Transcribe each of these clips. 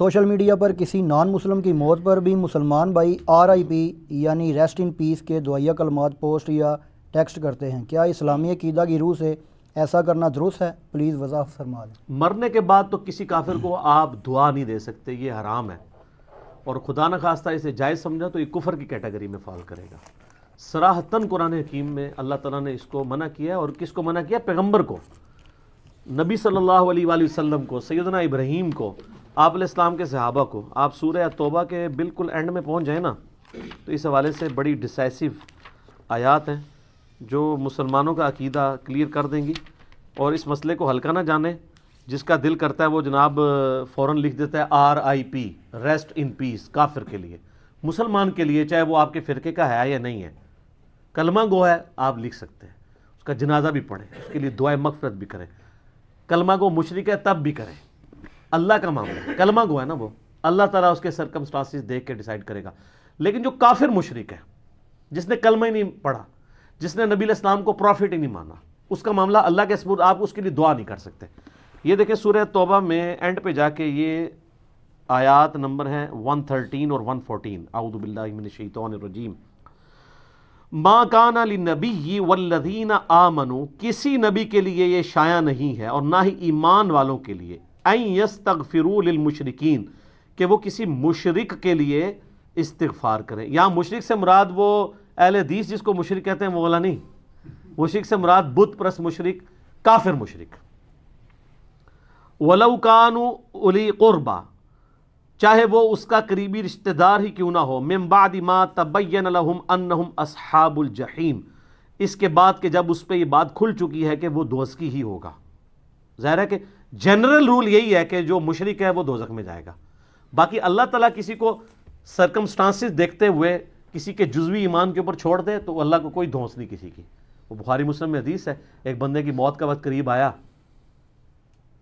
Social media پر کسی نان مسلم کی موت پر بھی مسلمان بھائی RIP یعنی ریسٹ ان پیس کے دعائیہ کلمات پوسٹ یا ٹیکسٹ کرتے ہیں. کیا اسلامی عقیدہ کی روح سے ایسا کرنا درست ہے؟ پلیز وضاحت فرما دیں. مرنے کے بعد تو کسی کافر کو آپ دعا نہیں دے سکتے، یہ حرام ہے، اور خدا نہ خواستہ اسے جائز سمجھا تو یہ کفر کی کیٹیگری میں فال کرے گا. صراحتاً قرآن حکیم میں اللہ تعالیٰ نے اس کو منع کیا ہے. اور کس کو منع کیا؟ پیغمبر کو، نبی صلی اللہ علیہ وآلہ وسلم کو، سیدنا ابراہیم کو، آپ علیہ السلام کے صحابہ کو. آپ سورہ توبہ کے بالکل اینڈ میں پہنچ جائیں نا تو اس حوالے سے بڑی ڈیسائسو آیات ہیں جو مسلمانوں کا عقیدہ کلیئر کر دیں گی. اور اس مسئلے کو ہلکا نہ جانے، جس کا دل کرتا ہے وہ جناب فوراً لکھ دیتا ہے RIP ریسٹ ان پیس کافر کے لیے. مسلمان کے لیے چاہے وہ آپ کے فرقے کا ہے یا نہیں ہے، کلمہ گو ہے، آپ لکھ سکتے ہیں، اس کا جنازہ بھی پڑھیں، اس کے لیے دعائے مغفرت بھی کریں. کلمہ گو مشرک ہے تب بھی کریں، اللہ کا معاملہ ہے، کلمہ گو ہے نا، وہ اللہ تعالیٰ اس کے سرکمسٹانسز دیکھ کے ڈیسائیڈ کرے گا. لیکن جو کافر مشرک ہے، جس نے کلمہ ہی نہیں پڑھا، جس نے نبی علیہ السلام کو پروفٹ ہی نہیں مانا، اس کا معاملہ اللہ کے سپرد، آپ اس کے لیے دعا نہیں کر سکتے. یہ دیکھیں سورہ توبہ میں اینڈ پہ جا کے یہ آیات نمبر ہیں 113 اور 114. اعوذ باللہ من الشیطان الرجیم. ما کان للنبی والذین آمنوا، کسی نبی کے لیے یہ شایع نہیں ہے اور نہ ہی ایمان والوں کے لیے، ان یستغفروا للمشرکین، کہ وہ کسی مشرک کے لیے استغفار کریں. یہاں مشرک سے مراد وہ اہل حدیث جس کو مشرک کہتے ہیں وہ والا نہیں، مشرک سے مراد بت پرست مشرک، کافر مشرک. وَلَوْ كَانُوا أُولِي قُرْبَى، چاہے وہ اس کا قریبی رشتہ دار ہی کیوں نہ ہو، مِن بَعْدِ مَا تَبَيَّنَ لَهُمْ أَنَّهُمْ أَصْحَابُ الْجَحِيمِ، اس کے بعد کہ جب اس پہ یہ بات کھل چکی ہے کہ وہ دوزخی ہی ہوگا. ظاہر ہے کہ جنرل رول یہی ہے کہ جو مشرک ہے وہ دوزخ میں جائے گا. باقی اللہ تعالیٰ کسی کو سرکمسٹانسز دیکھتے ہوئے کسی کے جزوی ایمان کے اوپر چھوڑ دے تو اللہ کو کوئی دھونس نہیں کسی کی. وہ بخاری مسلم میں حدیث ہے، ایک بندے کی موت کا وقت قریب آیا،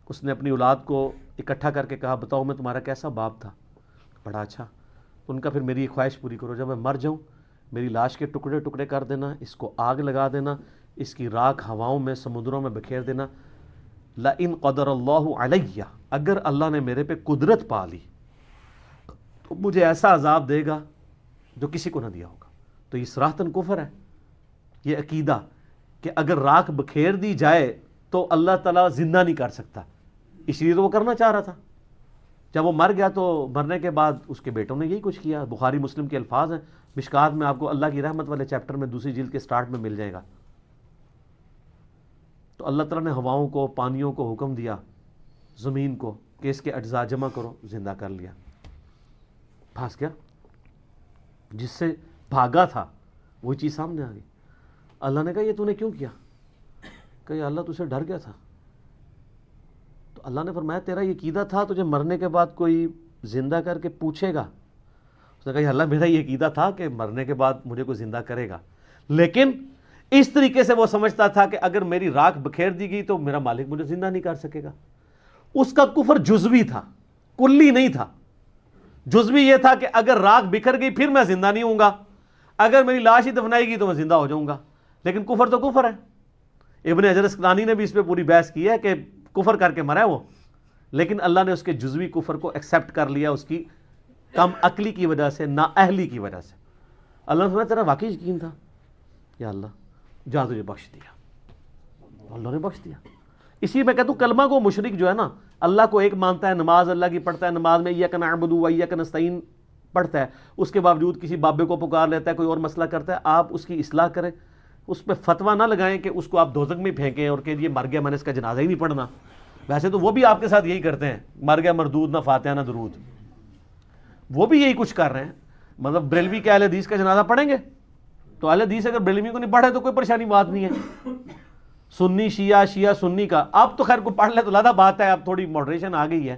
اس نے اپنی اولاد کو اکٹھا کر کے کہا بتاؤ میں تمہارا کیسا باپ تھا؟ بڑا اچھا. تو ان کا پھر میری خواہش پوری کرو، جب میں مر جاؤں میری لاش کے ٹکڑے ٹکڑے کر دینا، اس کو آگ لگا دینا، اس کی راکھ ہواؤں میں سمندروں میں بکھیر دینا. لَإِن قَدَرَ اللَّهُ عَلَيَّ، اگر اللہ نے میرے پہ قدرت پا لی تو مجھے ایسا عذاب دے گا جو کسی کو نہ دیا ہوگا. تو یہ صراحتاً کفر ہے. یہ عقیدہ کہ اگر راکھ بکھیر دی جائے تو اللہ تعالیٰ زندہ نہیں کر سکتا، اس لیے تو وہ کرنا چاہ رہا تھا. جب وہ مر گیا تو مرنے کے بعد اس کے بیٹوں نے یہی کچھ کیا. بخاری مسلم کے الفاظ ہیں، مشکات میں آپ کو اللہ کی رحمت والے چیپٹر میں دوسری جلد کے سٹارٹ میں مل جائے گا. تو اللہ تعالیٰ نے ہواؤں کو، پانیوں کو حکم دیا، زمین کو کہ اس کے اجزاء جمع کرو، زندہ کر لیا. پھنس گیا، جس سے بھاگا تھا وہی چیز سامنے آ گئی. اللہ نے کہا یہ تو نے کیوں کیا؟ کہ یا اللہ تجھے ڈر گیا تھا. تو اللہ نے فرمایا تیرا یہ عقیدہ تھا، تجھے مرنے کے بعد کوئی زندہ کر کے پوچھے گا؟ اس نے کہا یا اللہ میرا یہ عقیدہ تھا کہ مرنے کے بعد مجھے کوئی زندہ کرے گا، لیکن اس طریقے سے وہ سمجھتا تھا کہ اگر میری راکھ بکھیر دی گئی تو میرا مالک مجھے زندہ نہیں کر سکے گا. اس کا کفر جزوی تھا، کلی نہیں تھا. جزوی یہ تھا کہ اگر راکھ بکھر گئی پھر میں زندہ نہیں ہوں گا، اگر میری لاش ہی دفنائی گئی تو میں زندہ ہو جاؤں گا. لیکن کفر تو کفر ہے. ابن حجر اسقلانی نے بھی اس پہ پوری بحث کی ہے کہ کفر کر کے مرا ہے وہ، لیکن اللہ نے اس کے جزوی کفر کو ایکسیپٹ کر لیا، اس کی کم عقلی کی وجہ سے، نا اہلی کی وجہ سے. اللہ نے فرمایا تیرا واقعی یقین تھا، یا اللہ جا تجھے بخش دیا. اللہ نے بخش دیا. اسی میں کہتا ہوں کلمہ کو مشرک جو ہے نا، اللہ کو ایک مانتا ہے، نماز اللہ کی پڑھتا ہے، نماز میں ایاک نعبد و ایاک نستعین پڑھتا ہے، اس کے باوجود کسی بابے کو پکار لیتا ہے، کوئی اور مسئلہ کرتا ہے، آپ اس کی اصلاح کریں. اس پہ فتویٰ نہ لگائیں کہ اس کو آپ دوزخ میں پھینکیں اور کہ یہ مر گیا میں نے اس کا جنازہ ہی نہیں پڑھنا. ویسے تو وہ بھی آپ کے ساتھ یہی کرتے ہیں، مر گیا مردود، نہ فاتحہ نہ درود، وہ بھی یہی کچھ کر رہے ہیں. مطلب بریلوی کے اہل حدیث کا جنازہ پڑھیں گے تو اہل حدیث اگر بریلوی کو نہیں پڑھے تو کوئی پریشانی بات نہیں ہے. سنی شیعہ، شیعہ سنی کا اب تو خیر کو پڑھ لے تو لادہ بات ہے، اب تھوڑی ماڈریشن آ گئی ہے.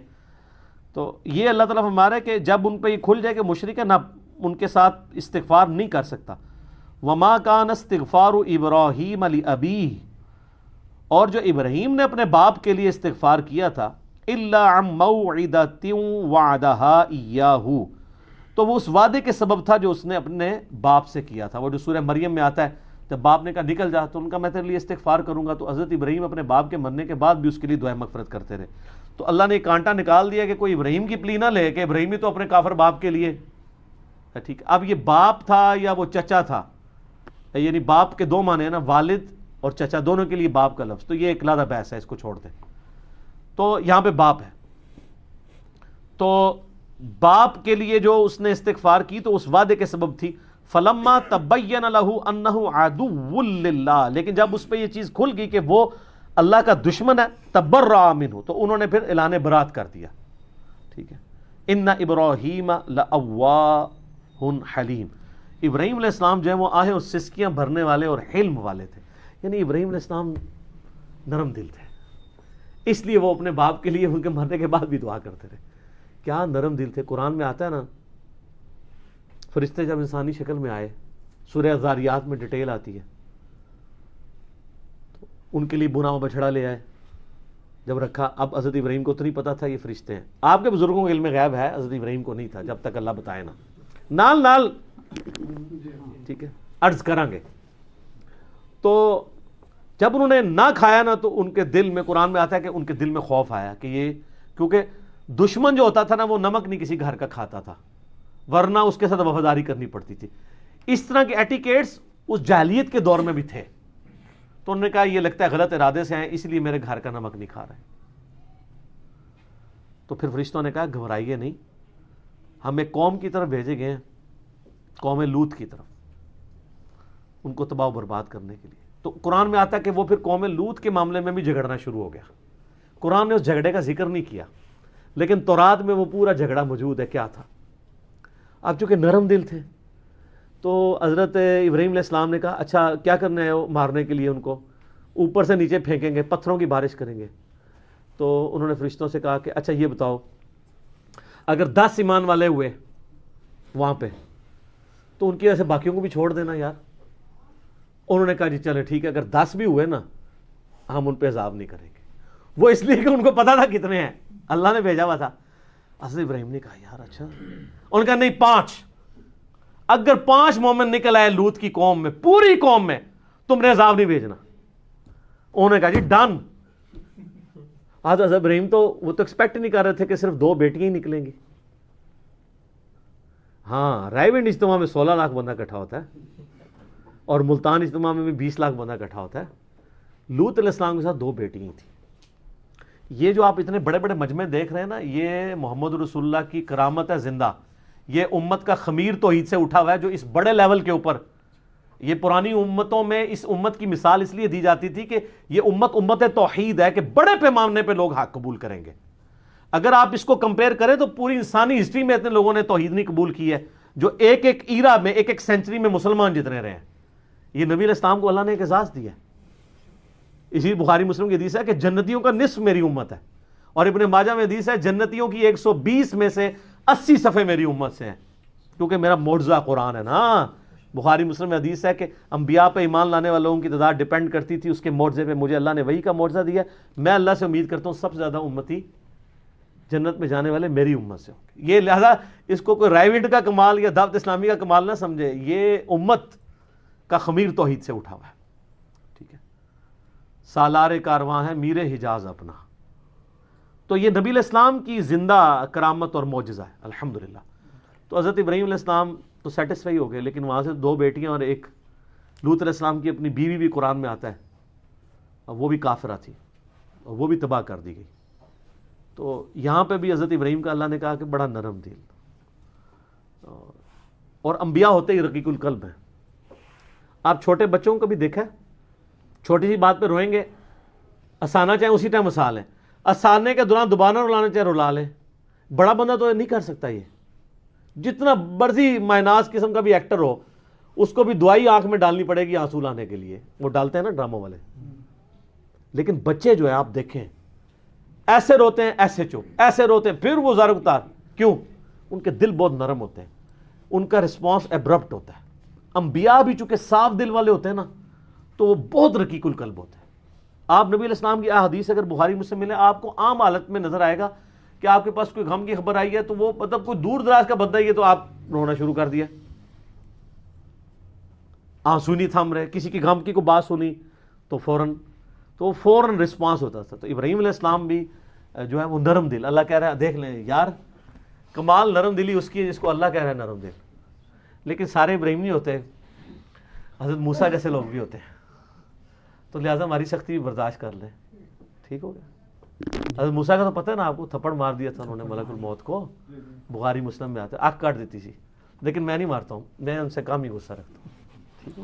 تو یہ اللہ تعالیٰ فرما رہا ہے کہ جب ان پہ یہ کھل جائے کہ مشرک ہے، نہ ان کے ساتھ استغفار نہیں کر سکتا. وما کان استغفار ابراہیم لابیہ، اور جو ابراہیم نے اپنے باپ کے لیے استغفار کیا تھا، الا عن موعدۃ وعدہا ایاہ، تو وہ اس وعدے کے سبب تھا جو اس نے اپنے باپ سے کیا تھا. وہ جو سورہ مریم میں آتا ہے، جب باپ نے کہا نکل جا تو ان کا میں تیرے لیے استغفار کروں گا، تو حضرت ابراہیم اپنے باپ کے مرنے کے بعد بھی اس کے لیے دعائیں مغفرت کرتے رہے. تو اللہ نے کانٹا نکال دیا کہ کوئی ابراہیم کی پلی نہ لے کہ ابراہیم تو اپنے کافر باپ کے لیے ٹھیک ہے. اب یہ باپ تھا یا وہ چچا تھا, یعنی باپ کے دو معنی ہیں نا, والد اور چچا دونوں کے لیے باپ کا لفظ, تو یہ ایک علیحدہ بحث ہے, اس کو چھوڑ دیں. تو یہاں پہ باپ ہے, تو باپ کے لیے جو اس نے استغفار کی تو اس وعدے کے سبب تھی. فلما تبین له انه عدو للہ, لیکن جب اس پہ یہ چیز کھل گئی کہ وہ اللہ کا دشمن ہے, تبرأ منہ, تو انہوں نے پھر اعلان برات کر دیا. ٹھیک ہے. ان ابراہیم لأواہ حلیم, ابراہیم علیہ السلام جو ہے وہ آہیں اور سسکیاں بھرنے والے اور حلم والے تھے. یعنی ابراہیم علیہ السلام نرم دل تھے, اس لیے وہ اپنے باپ کے لیے ان کے مرنے کے بعد بھی دعا کرتے رہے. کیا نرم دل تھے. قرآن میں آتا ہے نا, فرشتے جب انسانی شکل میں آئے, سورہ ذاریات میں ڈیٹیل آتی ہے, تو ان کے لیے بنا بچڑا لے آئے, جب رکھا. اب حضرت ابراہیم کو تو نہیں پتا تھا یہ فرشتے ہیں. آپ کے بزرگوں کا علم غیب ہے, حضرت ابراہیم کو نہیں تھا جب تک اللہ بتائے نا. نال نال ٹھیک ہے عرض کریں گے. تو جب انہوں نے نہ کھایا نا تو ان کے دل میں, قرآن میں آتا ہے کہ ان کے دل میں خوف آیا کہ یہ, کیونکہ دشمن جو ہوتا تھا نا وہ نمک نہیں کسی گھر کا کھاتا تھا, ورنہ اس کے ساتھ وفاداری کرنی پڑتی تھی. اس طرح کے ایٹیکیٹس اس جاہلیت کے دور میں بھی تھے. تو انہوں نے کہا یہ لگتا ہے غلط ارادے سے ہیں, اس لیے میرے گھر کا نمک نہیں کھا رہے. تو پھر فرشتوں نے کہا گھبرائیے نہیں, ہم ایک قوم کی طرف بھیجے گئے ہیں, قوم لوط کی طرف, ان کو تباہ و برباد کرنے کے لیے. تو قرآن میں آتا ہے کہ وہ پھر قوم لوط کے معاملے میں بھی جھگڑنا شروع ہو گیا. قرآن نے اس جھگڑے کا ذکر نہیں کیا, لیکن تورات میں وہ پورا جھگڑا موجود ہے. کیا تھا؟ اب چونکہ نرم دل تھے تو حضرت ابراہیم علیہ السلام نے کہا اچھا کیا کرنا ہے وہ مارنے کے لیے, ان کو اوپر سے نیچے پھینکیں گے, پتھروں کی بارش کریں گے. تو انہوں نے فرشتوں سے کہا کہ اچھا یہ بتاؤ, اگر 10 ایمان والے ہوئے وہاں پہ تو ان کی وجہ سے باقیوں کو بھی چھوڑ دینا یار. انہوں نے کہا جی چلے ٹھیک ہے, اگر 10 بھی ہوئے نا ہم ان پہ عذاب نہیں کریں گے. وہ اس لیے کہ ان کو پتا تھا کتنے ہیں, اللہ نے بھیجا ہوا تھا. حضرت ابراہیم نے کہا یار اچھا, انہوں نے کہا نہیں 5, اگر 5 مومن نکل آئے لوط کی قوم میں, پوری قوم میں, تم نے عذاب نہیں بھیجنا. انہوں نے کہا جی ڈن. حضرت ابراہیم تو وہ تو ایکسپیکٹ نہیں کر رہے تھے کہ صرف 2 بیٹیاں ہی نکلیں گی. ہاں رائیونڈ اجتماع میں 16 لاکھ بندہ اکٹھا ہوتا ہے, اور ملتان اجتماع میں بھی 20 لاکھ بندہ اکٹھا ہوتا ہے. لوط علیہ السلام کے ساتھ 2 بیٹیاں تھیں. یہ جو آپ اتنے بڑے بڑے مجمع دیکھ رہے ہیں نا, یہ محمد رسول اللہ کی کرامت ہے زندہ. یہ امت کا خمیر توحید سے اٹھا ہوا ہے, جو اس بڑے لیول کے اوپر, یہ پرانی امتوں میں اس امت کی مثال اس لیے دی جاتی تھی کہ یہ امت توحید ہے, کہ بڑے پیمانے پہ لوگ حق قبول کریں گے. اگر آپ اس کو کمپیئر کریں تو پوری انسانی ہسٹری میں اتنے لوگوں نے توحید نہیں قبول کی ہے, جو ایک ایک ایرا میں, ایک ایک سینچری میں مسلمان جتنے رہے ہیں. یہ نبی علیہ السلام کو اللہ نے ایک اعزاز دیا ہے. اسی بخاری مسلم کی حدیث ہے کہ جنتیوں کا نصف میری امت ہے, اور ابن ماجہ میں حدیث ہے جنتیوں کی 120 میں سے 80 صفحے میری امت سے ہیں, کیونکہ میرا معجزہ قرآن ہے نا. بخاری مسلم میں حدیث ہے کہ انبیاء پہ ایمان لانے والوں کی تعداد ڈیپینڈ کرتی تھی اس کے معجزے پہ. مجھے اللہ نے وہی کا معجزہ دیا, میں اللہ سے امید کرتا ہوں سب سے زیادہ امتی جنت میں جانے والے میری امت سے ہوں گے. یہ لہذا اس کو کوئی رائیوڈ کا کمال یا دعوت اسلامی کا کمال نہ سمجھے, یہ امت کا خمیر توحید سے اٹھا ہوا ہے. ٹھیک ہے, سالار کارواں ہے میر حجاز اپنا. تو یہ نبی علیہ السلام کی زندہ کرامت اور معجزہ ہے الحمدللہ. تو حضرت ابراہیم علیہ السلام تو سیٹسفائی ہو گئے, لیکن وہاں سے 2 بیٹیاں اور ایک لوط علیہ السلام کی اپنی بیوی بھی قرآن میں آتا ہے, اور وہ بھی کافرہ تھی, اور وہ بھی تباہ کر دی گئی. تو یہاں پہ بھی حضرت ابراہیم کا اللہ نے کہا کہ بڑا نرم دل, اور انبیاء ہوتے ہی رقیق القلب ہیں. آپ چھوٹے بچوں کو بھی دیکھا, چھوٹی سی بات پہ روئیں گے, ہنسانا چاہیں اسی ٹائم ہنسا لیں, ہنسانے کے دوران دوبارہ رلانا چاہیں رلا لیں. بڑا بندہ تو نہیں کر سکتا. یہ جتنا مرضی مائناس قسم کا بھی ایکٹر ہو, اس کو بھی دوائی آنکھ میں ڈالنی پڑے گی آنسو لانے کے لیے, وہ ڈالتے ہیں نا ڈراموں والے. لیکن بچے جو ہے آپ دیکھیں, ایسے روتے ہیں ایسے چپ, ایسے روتے ہیں پھر وہ زارق تار. کیوں؟ ان کے دل بہت نرم ہوتے ہیں, ان کا رسپانس ایبرپٹ ہوتا ہے. انبیاء بھی چونکہ صاف دل والے ہوتے ہیں نا, تو وہ بہت رقیق القلب ہوتے ہیں. آپ نبی علیہ السلام کی احادیث اگر بخاری مسلم ملے, آپ کو عام حالت میں نظر آئے گا کہ آپ کے پاس کوئی غم کی خبر آئی ہے تو وہ مطلب کوئی دور دراز کا بندہ ہی ہے تو آپ رونا شروع کر دیا, آنسو نہیں تھم رہے. کسی کی غم کی کوئی بات سنی تو فوراً رسپانس ہوتا تھا. تو ابراہیم علیہ السلام بھی جو ہے وہ نرم دل. اللہ کہہ رہا ہے دیکھ لیں یار کمال نرم دلی اس کی ہے جس کو اللہ کہہ رہا ہے نرم دل. لیکن سارے ابراہیم نہیں ہوتے, حضرت موسیٰ جیسے لوگ بھی ہوتے ہیں, تو لہٰذا ہماری سختی بھی برداشت کر لیں. ٹھیک ہو گیا. حضرت موسیٰ کا تو پتہ ہے نا آپ کو, تھپڑ مار دیا تھا انہوں نے ملک الموت کو, بخاری مسلم میں آتا ہے, آنکھ کاٹ دیتی تھی. لیکن میں نہیں مارتا ہوں, میں ان سے کم ہی غصہ رکھتا ہوں. ٹھیک ہے.